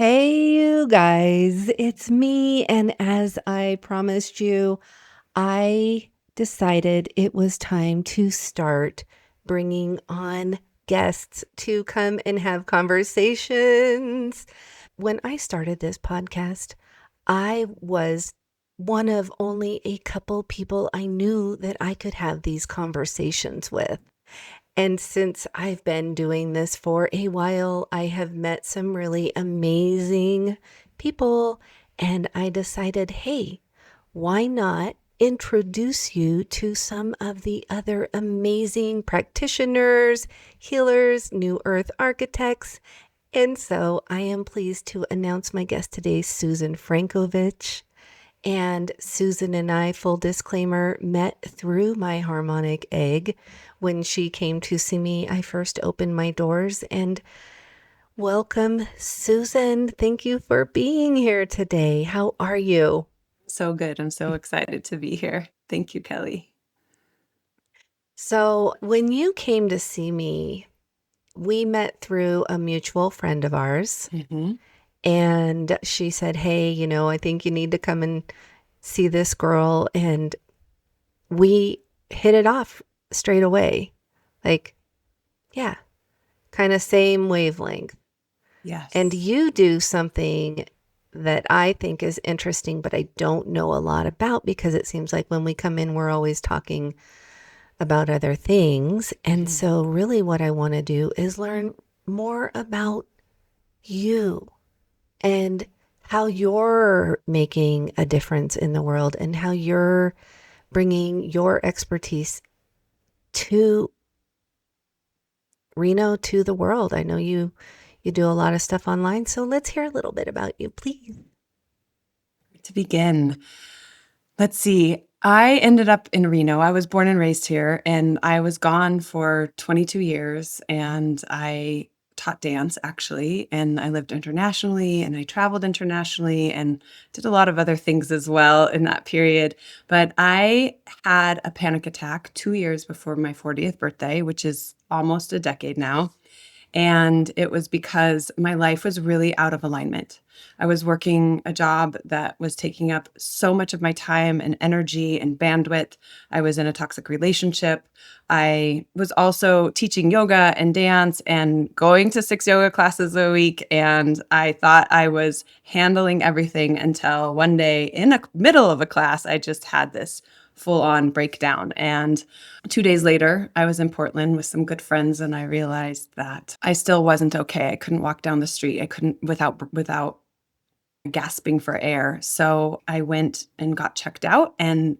Hey, you guys, it's me. And as I promised you, I decided it was time to start bringing on guests to come and have conversations. When I started this podcast, I was one of only a couple people I knew that I could have these conversations with. And since I've been doing this for a while, I have met some really amazing people. And I decided, hey, why not introduce you to some of the other amazing practitioners, healers, New Earth architects? And so I am pleased to announce my guest today, Susan Frankovich. And Susan and I, full disclaimer, met through my harmonic egg. When she came to see me, I first opened my doors. And welcome, Susan. Thank you for being here today. How are you? So good. I'm so excited to be here. Thank you, Kelley. So, when you came to see me, we met through a mutual friend of ours. Mm-hmm. And she said, hey, I think you need to come and see this girl. And we hit it off straight away. Like, yeah, kind of same wavelength. Yes. And you do something that I think is interesting, but I don't know a lot about because it seems like when we come in, we're always talking about other things. And so, really, what I want to do is learn more about you and how you're making a difference in the world and how you're bringing your expertise to Reno, to the world. I know you do a lot of stuff online, so let's hear a little bit about you, please. To begin, let's see. I ended up in Reno. I was born and raised here, and I was gone for 22 years, and I taught dance actually, and I lived internationally, and I traveled internationally, and did a lot of other things as well in that period. But I had a panic attack 2 years before my 40th birthday, which is almost a decade now. And it was because my life was really out of alignment. I was working a job that was taking up so much of my time and energy and bandwidth. I was in a toxic relationship. I was also teaching yoga and dance and going to 6 yoga classes a week. And I thought I was handling everything until one day in the middle of a class, I just had this full on breakdown. And 2 days later, I was in Portland with some good friends, and I realized that I still wasn't okay. I couldn't walk down the street. I couldn't without gasping for air. So I went and got checked out, and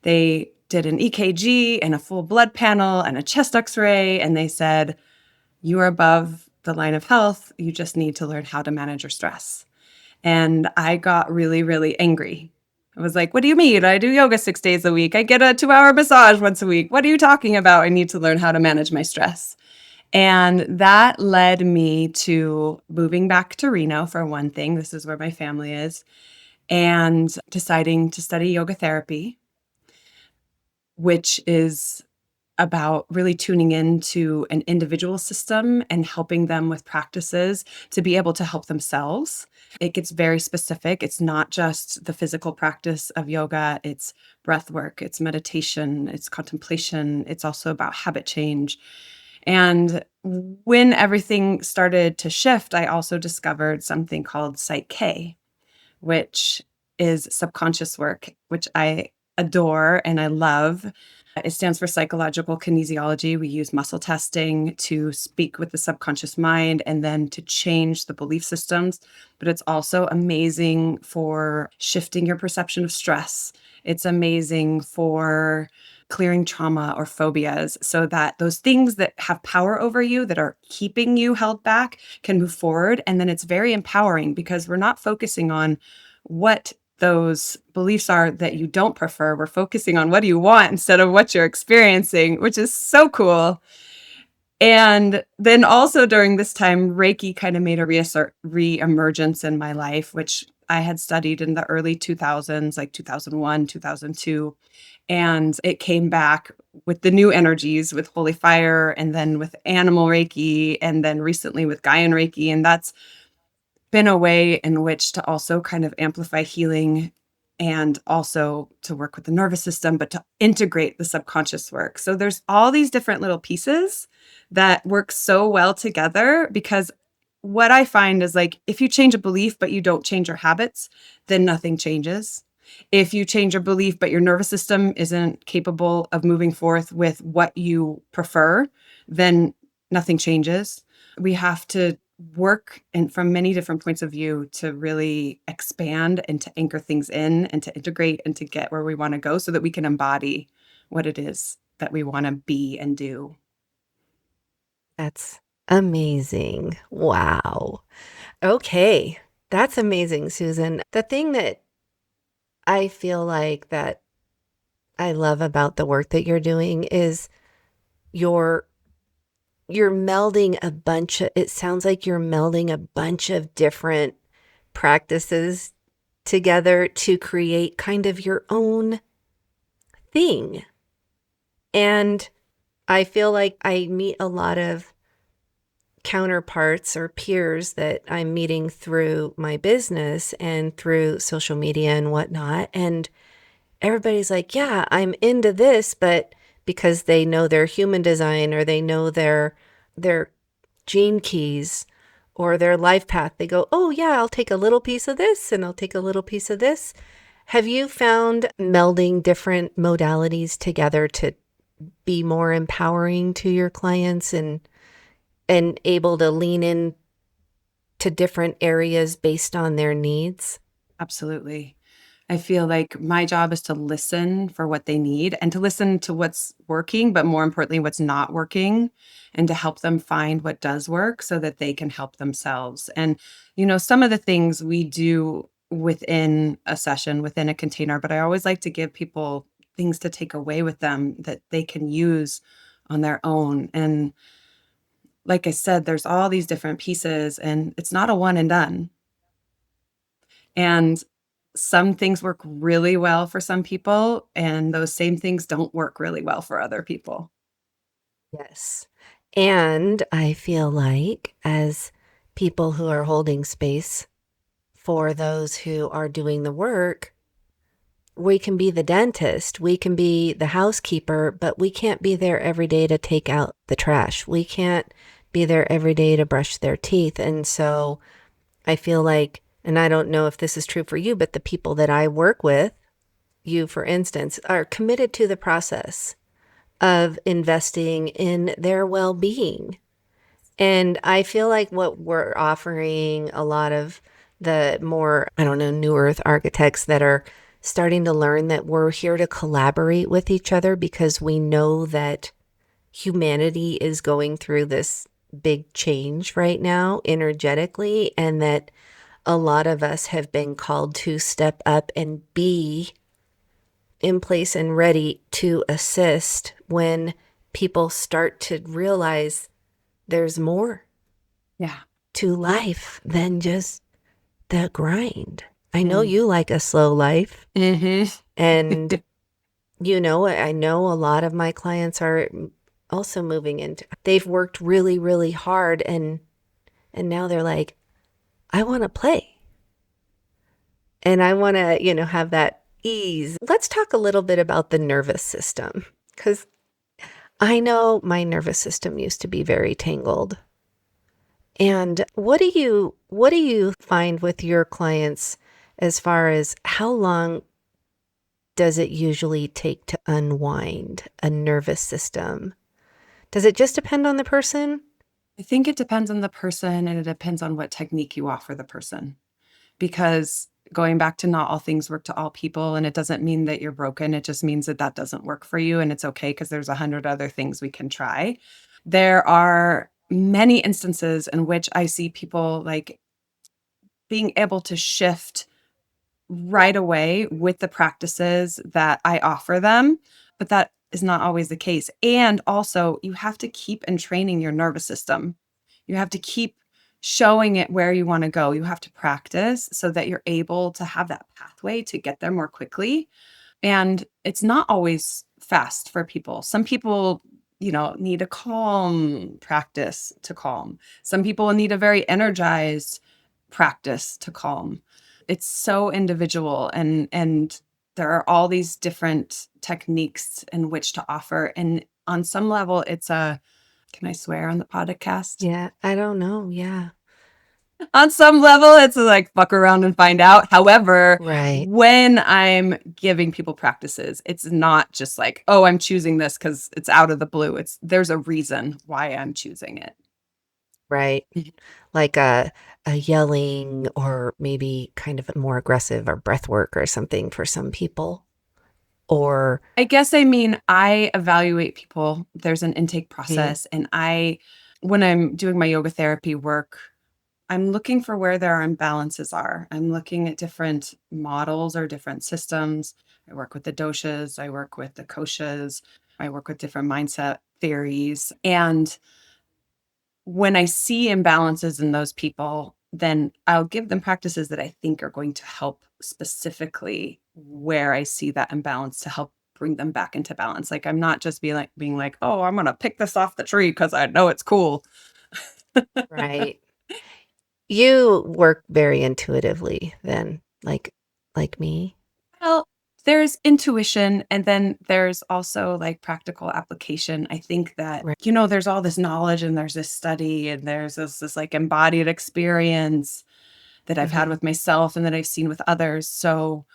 they did an EKG and a full blood panel and a chest X-ray, and they said, "You are above the line of health. You just need to learn how to manage your stress." And I got really, really angry. I was like, what do you mean? I do yoga 6 days a week. I get a 2-hour massage once a week. What are you talking about? I need to learn how to manage my stress. And that led me to moving back to Reno for one thing. This is where my family is. And deciding to study yoga therapy, which is about really tuning into an individual system and helping them with practices to be able to help themselves. It gets very specific. It's not just the physical practice of yoga, it's breath work, it's meditation, it's contemplation, it's also about habit change. And when everything started to shift, I also discovered something called PSYCH-K, which is subconscious work, which I adore and I love. It stands for psychological kinesiology. We use muscle testing to speak with the subconscious mind and then to change the belief systems. But it's also amazing for shifting your perception of stress. It's amazing for clearing trauma or phobias so that those things that have power over you that are keeping you held back can move forward. And then it's very empowering because we're not focusing on what those beliefs are that you don't prefer. We're focusing on what do you want instead of what you're experiencing, which is so cool. And then also during this time, Reiki kind of made a re-emergence in my life, which I had studied in the early 2000s, like 2001, 2002. And it came back with the new energies with Holy Fire and then with Animal Reiki and then recently with Gaian Reiki. And that's been a way in which to also kind of amplify healing and also to work with the nervous system, but to integrate the subconscious work. So there's all these different little pieces that work so well together, because what I find is, like, if you change a belief but you don't change your habits, then nothing changes. If you change your belief but your nervous system isn't capable of moving forth with what you prefer, then nothing changes. We have to work and from many different points of view to really expand and to anchor things in and to integrate and to get where we want to go so that we can embody what it is that we want to be and do. That's amazing. Wow. Okay. That's amazing, Susan. The thing that I feel like that I love about the work that you're doing is you're you're melding a bunch of, it sounds like you're melding a bunch of different practices together to create kind of your own thing. And I feel like I meet a lot of counterparts or peers that I'm meeting through my business and through social media and whatnot. And everybody's like, yeah, I'm into this, but because they know their human design or they know their gene keys or their life path, they go, oh yeah, I'll take a little piece of this and I'll take a little piece of this. Have you found melding different modalities together to be more empowering to your clients and able to lean in to different areas based on their needs? Absolutely. I feel like my job is to listen for what they need and to listen to what's working, but more importantly, what's not working, and to help them find what does work so that they can help themselves. And, some of the things we do within a session, within a container, but I always like to give people things to take away with them that they can use on their own. And like I said, there's all these different pieces, and it's not a one and done. And some things work really well for some people, and those same things don't work really well for other people. Yes. And I feel like as people who are holding space for those who are doing the work, we can be the dentist, we can be the housekeeper, but we can't be there every day to take out the trash. We can't be there every day to brush their teeth. And so I feel like, and I don't know if this is true for you, but the people that I work with, you for instance, are committed to the process of investing in their well-being. And I feel like what we're offering a lot of the more, I don't know, new earth architects that are starting to learn that we're here to collaborate with each other because we know that humanity is going through this big change right now energetically, and that a lot of us have been called to step up and be in place and ready to assist when people start to realize there's more Yeah. to life than just the grind. I know Mm. you like a slow life, Mhm. and I know a lot of my clients are also moving into, they've worked really, really hard, and now they're like, I want to play and I want to, have that ease. Let's talk a little bit about the nervous system, because I know my nervous system used to be very tangled. And what do you find with your clients as far as how long does it usually take to unwind a nervous system? Does it just depend on the person? I think it depends on the person, and it depends on what technique you offer the person. Because going back to not all things work to all people, and it doesn't mean that you're broken. It just means that that doesn't work for you, and it's okay because there's 100 other things we can try. There are many instances in which I see people, like, being able to shift right away with the practices that I offer them, but that is not always the case. And also, you have to keep entraining your nervous system. You have to keep showing it where you want to go. You have to practice so that you're able to have that pathway to get there more quickly. And it's not always fast for people. Some people, need a calm practice to calm. Some people need a very energized practice to calm. It's so individual, and there are all these different techniques in which to offer. And on some level, it's a, can I swear on the podcast? Yeah, I don't know. Yeah. On some level, it's like fuck around and find out. However, Right. when I'm giving people practices, it's not just like, oh, I'm choosing this because it's out of the blue. There's a reason why I'm choosing it. Right. Mhm. Like a yelling or maybe kind of more aggressive or breath work or something for some people. Or I guess I mean, I evaluate people. There's an intake Mhm. process, and when I'm doing my yoga therapy work, I'm looking for where their imbalances are. I'm looking at different models or different systems. I work with the doshas, I work with the koshas, I work with different mindset theories. And when I see imbalances in those people, then I'll give them practices that I think are going to help specifically where I see that imbalance to help bring them back into balance. Like I'm not just being like, oh, I'm gonna pick this off the tree because I know it's cool. right. You work very intuitively then, like me. Well, there's intuition and then there's also like practical application. I think that, Right. there's all this knowledge and there's this study and there's this like embodied experience that I've had Mhm. with myself and that I've seen with others. So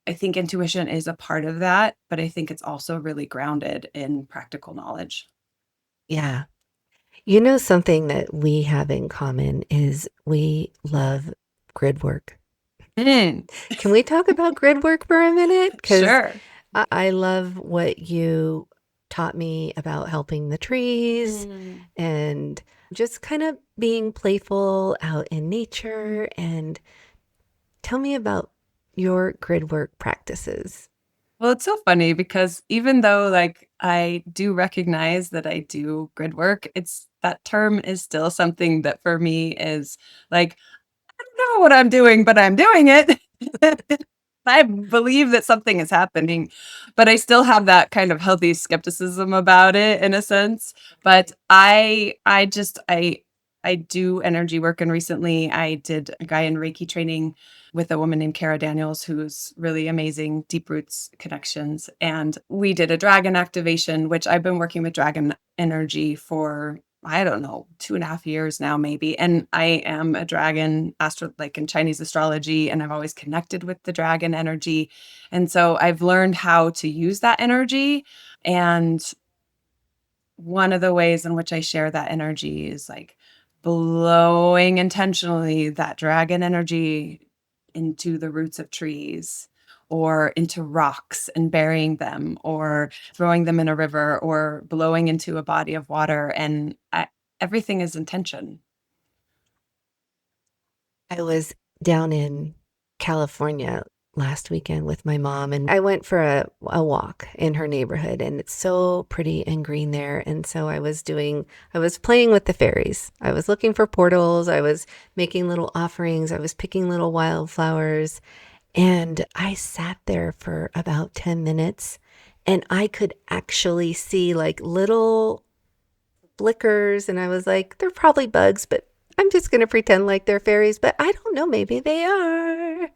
I think intuition is a part of that, but I think it's also really grounded in practical knowledge. Yeah. You know, something that we have in common is we love grid work. Mm, Can we talk about grid work for a minute? Because sure. I love what you taught me about helping the trees Mm. and just kind of being playful out in nature. And tell me about your grid work practices. Well, it's so funny because even though like I do recognize that I do grid work, it's that term is still something that for me is like, I don't know what I'm doing, but I'm doing it. I believe that something is happening, but I still have that kind of healthy skepticism about it in a sense. But I do energy work, and recently I did a guy in Reiki training with a woman named Kara Daniels, who's really amazing, deep roots connections. And we did a dragon activation, which I've been working with dragon energy for, I don't know, 2.5 years now, maybe. And I am a dragon like in Chinese astrology, and I've always connected with the dragon energy. And so I've learned how to use that energy. And one of the ways in which I share that energy is like blowing intentionally that dragon energy into the roots of trees or into rocks and burying them or throwing them in a river or blowing into a body of water. And everything is intention. I was down in California last weekend with my mom, and I went for a walk in her neighborhood, and it's so pretty and green there. And so I was playing with the fairies. I was looking for portals. I was making little offerings. I was picking little wildflowers. And I sat there for about 10 minutes and I could actually see like little flickers. And I was like, they're probably bugs, but I'm just going to pretend like they're fairies. But I don't know, maybe they are.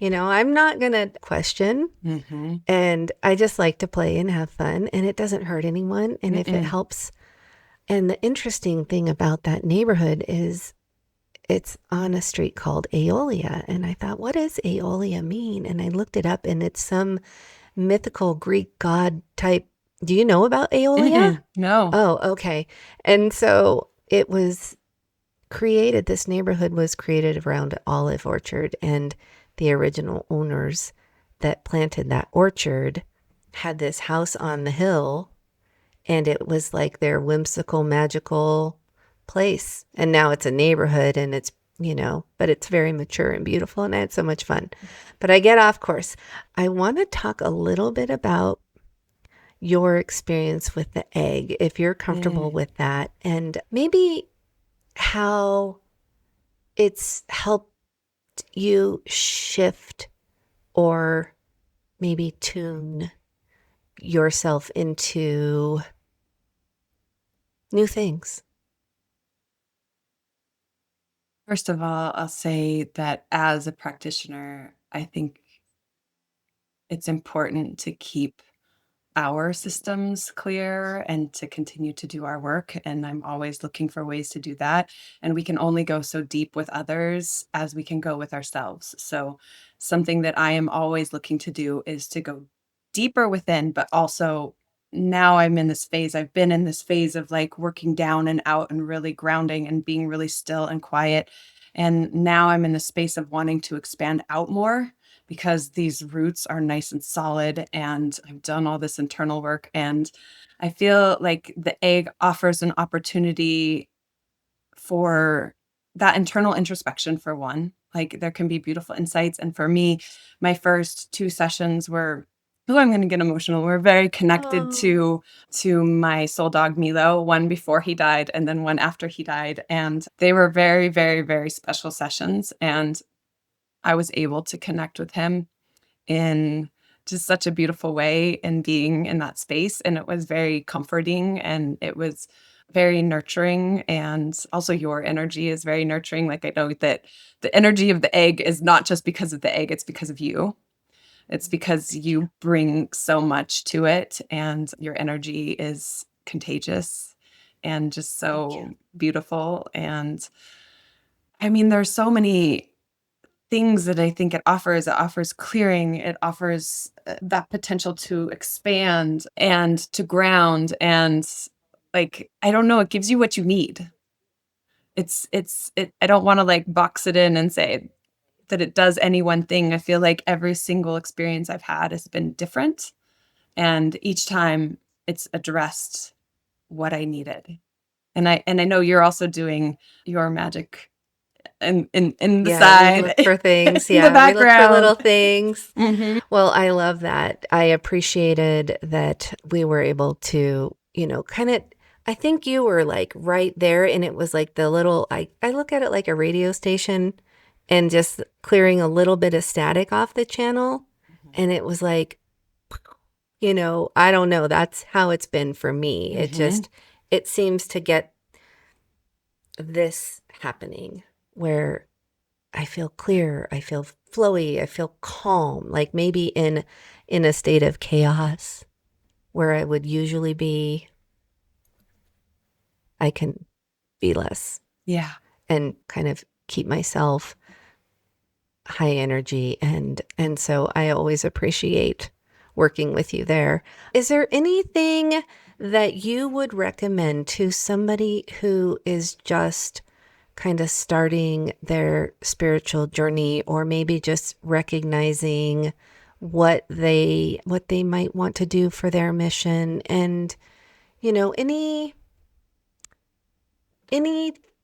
I'm not going to question. Mm-hmm. And I just like to play and have fun. And it doesn't hurt anyone. And if it Mm-mm. helps. And the interesting thing about that neighborhood is it's on a street called Aeolia. And I thought, what does Aeolia mean? And I looked it up and it's some mythical Greek god type. Do you know about Aeolia? Mm-mm. No. Oh, okay. And so this neighborhood was created around an olive orchard, and the original owners that planted that orchard had this house on the hill, and it was like their whimsical, magical place. And now it's a neighborhood and but it's very mature and beautiful. And I had so much fun. But I get off course. I want to talk a little bit about your experience with the egg, if you're comfortable Mm. with that, and maybe how it's helped you shift or maybe tune yourself into new things. First of all, I'll say that as a practitioner, I think it's important to keep our systems clear and to continue to do our work. And I'm always looking for ways to do that. And we can only go so deep with others as we can go with ourselves. So, something that I am always looking to do is to go deeper within, but also now I'm in this phase. I've been in this phase of like working down and out and really grounding and being really still and quiet. And now I'm in the space of wanting to expand out more because these roots are nice and solid and I've done all this internal work, and I feel like the egg offers an opportunity for that internal introspection for one. Like there can be beautiful insights, and for me, my first 2 sessions were, oh, I'm going to get emotional. We're very connected Oh, to my soul dog Milo, one before he died and then one after he died, and they were very, very, very special sessions, and I was able to connect with him in just such a beautiful way and being in that space. And it was very comforting and it was very nurturing. And also, your energy is very nurturing. Like, I know that the energy of the egg is not just because of the egg, it's because of you. It's because thank you. you bring so much to it, and your energy is contagious and just Thank you. so beautiful. And I mean, there's so many things that I think it offers. It offers clearing, it offers that potential to expand and to ground. And like, I don't know, it gives you what you need. I don't want to like box it in and say that it does any one thing. I feel like every single experience I've had has been different. And each time it's addressed what I needed. And I know you're also doing your magic in the Yeah, we side, look for things. in the Yeah, we look for little background. things. Mhm. Well, I love that. I appreciated that we were able to, kind of, I think you were like right there, and it was like the little, I look at it like a radio station and just clearing a little bit of static off the channel. Mhm. And it was like, I don't know. That's how it's been for me. Mhm. It seems to get this happening where I feel clear, I feel flowy, I feel calm, like maybe in a state of chaos where I would usually be, I can be less Yeah. and kind of keep myself high energy, and so I always appreciate working with you there. Is there anything that you would recommend to somebody who is just kind of starting their spiritual journey, or maybe just recognizing what they might want to do for their mission, and any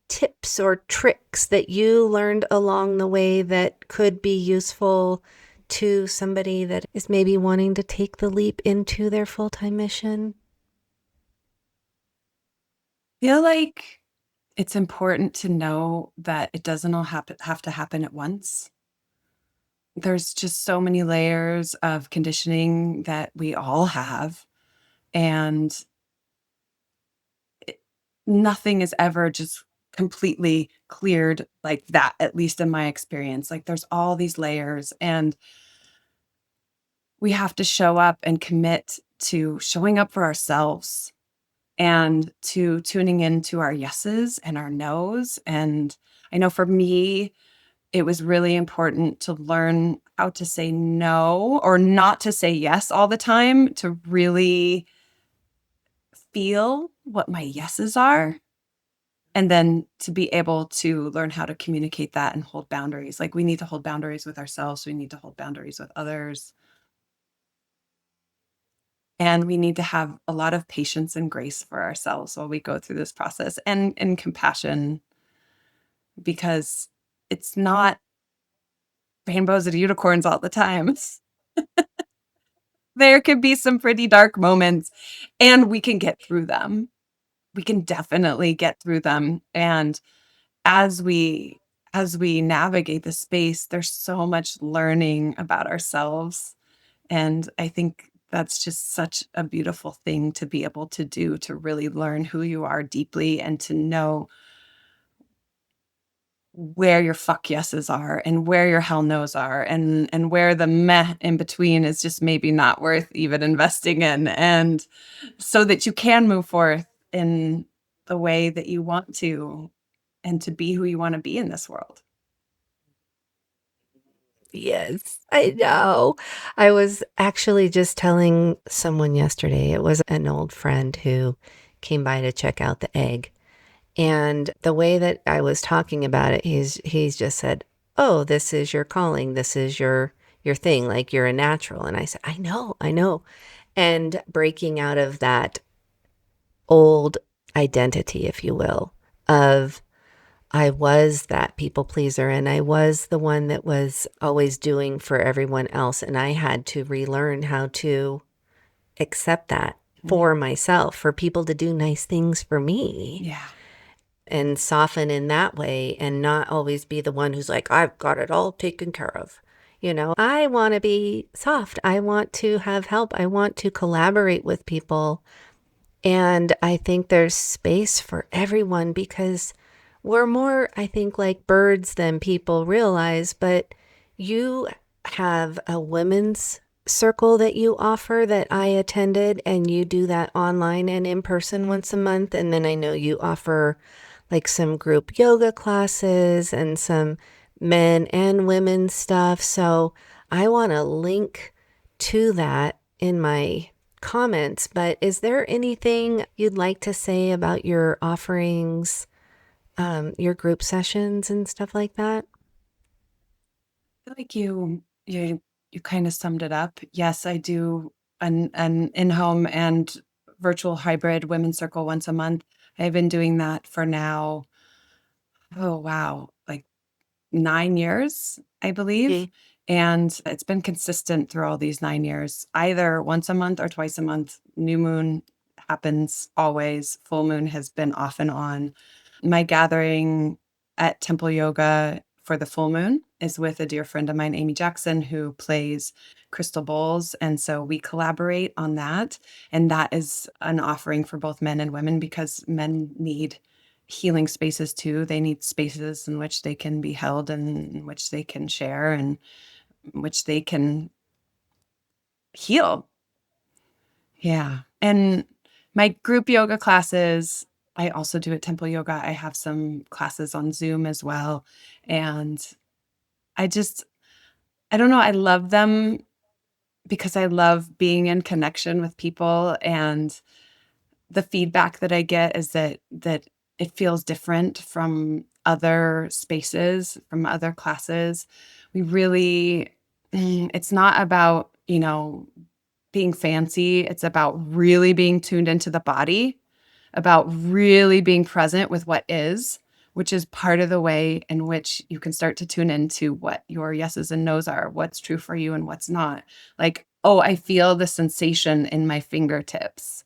tips or tricks that you learned along the way that could be useful to somebody that is maybe wanting to take the leap into their full-time mission? Feel like it's important to know that it doesn't all have to happen at once. There's just so many layers of conditioning that we all have, and it nothing is ever just completely cleared like that, at least in my experience. Like, there's all these layers, and we have to show up and commit to showing up for ourselves and to tuning into our yeses and our nos. And I know for me, it was really important to learn how to say no or not to say yes all the time, to really feel what my yeses are. And then to be able to learn how to communicate that and hold boundaries. Like, we need to hold boundaries with ourselves. We need to hold boundaries with others. And we need to have a lot of patience and grace for ourselves while we go through this process, and compassion, because it's not rainbows and unicorns all the time. There could be some pretty dark moments, and we can get through them. We can definitely get through them. And as we navigate the space, there's so much learning about ourselves. And I think that's just such a beautiful thing to be able to do, to really learn who you are deeply and to know where your fuck yeses are and where your hell no's are, and where the meh in between is just maybe not worth even investing in, and so that you can move forth in the way that you want to and to be who you want to be in this world. Yes, I know. I was actually just telling someone yesterday, it was an old friend who came by to check out the egg. And the way that I was talking about it, he's just said, "Oh, this is your calling. This is your thing. Like you're a natural." And I said, "I know, I know." And breaking out of that old identity, if you will, of I was that people pleaser and I was the one that was always doing for everyone else. And I had to relearn how to accept that for myself, for people to do nice things for me Yeah. and soften in that way and not always be the one who's like, I've got it all taken care of. I want to be soft. I want to have help. I want to collaborate with people. And I think there's space for everyone because we're more, I think, like birds than people realize. But you have a women's circle that you offer that I attended, and you do that online and in person once a month. And then I know you offer like some group yoga classes and some men and women stuff. So I want to link to that in my comments, but is there anything you'd like to say about your offerings, your group sessions and stuff like that? I feel like you kind of summed it up. Yes, I do an in-home and virtual hybrid women's circle once a month. I've been doing that for now, oh wow, like 9 years, I believe. Okay. And it's been consistent through all these 9 years, either once a month or twice a month. New moon happens always. Full moon has been off and on. My gathering at Temple Yoga for the full moon is with a dear friend of mine, Amy Jackson, who plays crystal bowls. And so we collaborate on that. And that is an offering for both men and women because men need healing spaces too. They need spaces in which they can be held and in which they can share and in which they can heal. Yeah. And my group yoga classes, I also do at Temple Yoga. I have some classes on Zoom as well. And I just, I don't know, I love them because I love being in connection with people, and the feedback that I get is that it feels different from other spaces, from other classes. We really it's not about, being fancy. It's about really being tuned into the body, about really being present with what is, which is part of the way in which you can start to tune into what your yeses and nos are, what's true for you and what's not. Like, oh, I feel the sensation in my fingertips.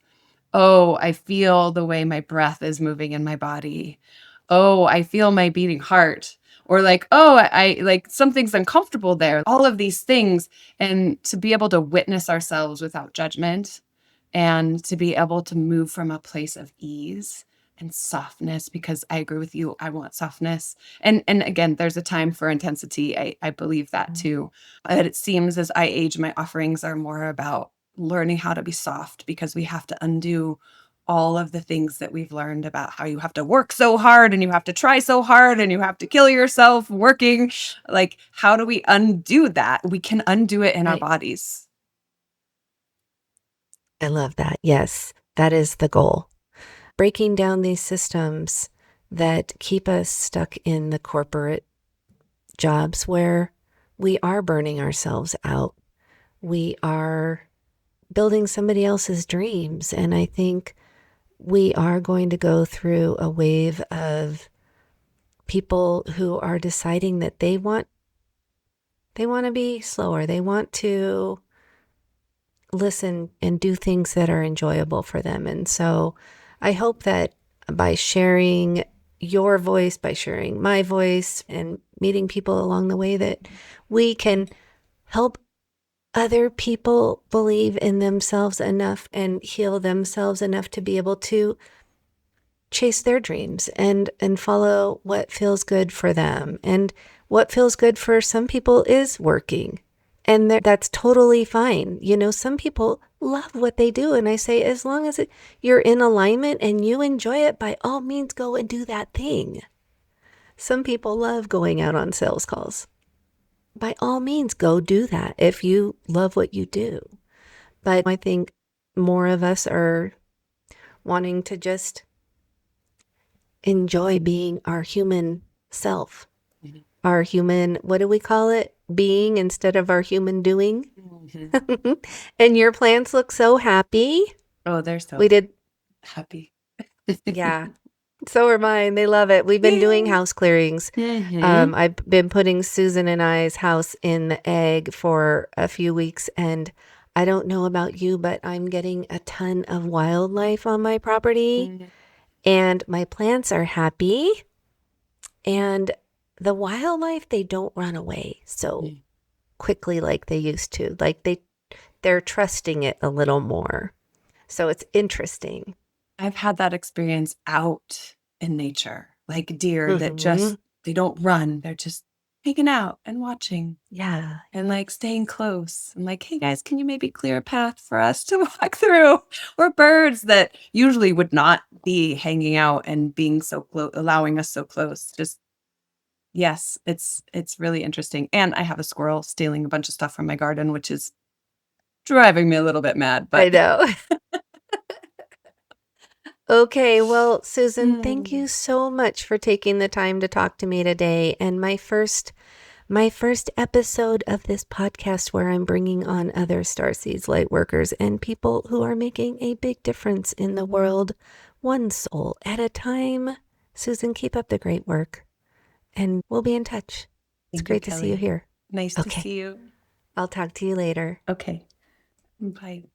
Oh, I feel the way my breath is moving in my body. Oh, I feel my beating heart. Or like, oh, I like something's uncomfortable there. All of these things. And to be able to witness ourselves without judgment and to be able to move from a place of ease and softness, because I agree with you. I want softness. And again, there's a time for intensity. I believe that too. But it seems as I age, my offerings are more about learning how to be soft because we have to undo all of the things that we've learned about how you have to work so hard and you have to try so hard and you have to kill yourself working. Like, how do we undo that? We can undo it in our Right. bodies. I love that. Yes, that is the goal. Breaking down these systems that keep us stuck in the corporate jobs where we are burning ourselves out. We are building somebody else's dreams. And I think we are going to go through a wave of people who are deciding that they want to be slower. They want to listen and do things that are enjoyable for them. And so I hope that by sharing your voice, by sharing my voice and meeting people along the way, that we can help other people believe in themselves enough and heal themselves enough to be able to chase their dreams and follow what feels good for them. And what feels good for some people is working. And that's totally fine. You know, some people love what they do. And I say, as long as you're in alignment and you enjoy it, by all means, go and do that thing. Some people love going out on sales calls. By all means, go do that if you love what you do. But I think more of us are wanting to just enjoy being our human self, our human, what do we call it? Being instead of our human doing. And your plants look so happy. Oh, they're so We did. happy. Yeah. So are mine. They love it. We've been doing house clearings. I've been putting Susan and I's house in the egg for a few weeks, and I don't know about you, but I'm getting a ton of wildlife on my property, and my plants are happy, and the wildlife, they don't run away so quickly like they used to. Like they're trusting it a little more. So it's interesting. I've had that experience out in nature, like deer that just, they don't run. They're just hanging out and watching. Yeah. And like staying close. I'm like, hey guys, can you maybe clear a path for us to walk through? Or birds that usually would not be hanging out and being so close, allowing us so close. Just, yes, it's really interesting. And I have a squirrel stealing a bunch of stuff from my garden, which is driving me a little bit mad. But I know. Okay, well, Susan, thank you so much for taking the time to talk to me today. And my first episode of this podcast where I'm bringing on other Starseeds light workers and people who are making a big difference in the world, one soul at a time. Susan, keep up the great work, and we'll be in touch. It's great to see you here. Nice to see you. I'll talk to you later. Okay. Bye.